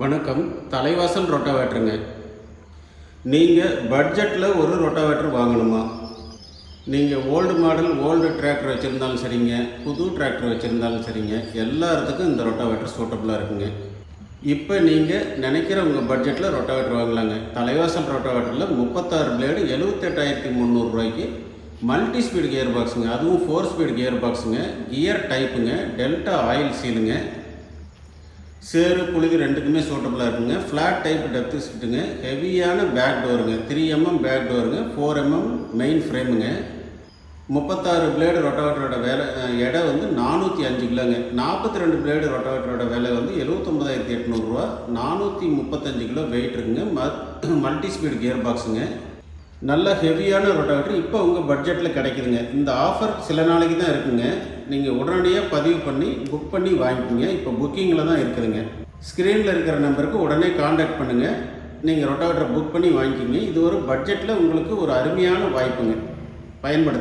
வணக்கம். தலைவாசல் ரொட்டாவேட்டருங்க. நீங்கள் பட்ஜெட்டில் ஒரு ரொட்டாவேட்டர் வாங்கணுமா? நீங்கள் ஓல்டு மாடல் ஓல்டு டிராக்டர் வச்சுருந்தாலும் சரிங்க, புது டிராக்டர் வச்சுருந்தாலும் சரிங்க, எல்லாத்துக்கும் இந்த ரொட்டாவேட்டர் சூட்டபுளாக இருக்குங்க. இப்போ நீங்கள் நினைக்கிற உங்கள் பட்ஜெட்டில் ரொட்டாவேட்டர் வாங்கலாங்க. தலைவாசல் ரொட்டாவேட்டரில் 36 பிளேடு 78,300 ரூபாய்க்கு மல்டி ஸ்பீடு கியர் பாக்ஸுங்க, அதுவும் 4 ஸ்பீடு கியர் பாக்ஸுங்க, கியர் டைப்புங்க, டெல்டா ஆயில் சீலுங்க, சேரு புழுதி ரெண்டுக்குமே சூட்டபுளாக இருக்குங்க. ஃப்ளாட் டைப் டெப்த் சீட்டுங்க, ஹெவியான பேக் டோருங்க, 3mm பேக் டோருங்க, 4mm மெயின் ஃப்ரேமுங்க. 36 பிளேடு ரொட்டாவேட்டரோட வேலை எடை வந்து 405 கிலோங்க. 42 பிளேடு ரொட்டாவேட்டரோட விலை வந்து 79,800 ரூபா. 435 கிலோ வெயிட் இருக்குங்க. மல்டி ஸ்பீடு கியர் பாக்ஸுங்க. நல்ல ஹெவியான ரொட்டாவேட்டர் இப்போ உங்கள் பட்ஜெட்டில் கிடைக்குதுங்க. இந்த ஆஃபர் சில நாளைக்கு தான் இருக்குங்க. நீங்கள் உடனடியாக பதிவு பண்ணி புக் பண்ணி வாங்கிக்கோங்க. இப்போ புக்கிங்கில் தான் இருக்குதுங்க. ஸ்க்ரீனில் இருக்கிற நம்பருக்கு உடனே காண்டாக்ட் பண்ணுங்கள். நீங்கள் ரொட்டாவேட்டரை புக் பண்ணி வாங்கிக்கிங்க. இது ஒரு பட்ஜெட்டில் உங்களுக்கு ஒரு அருமையான வாய்ப்புங்க. பயன்படுத்து.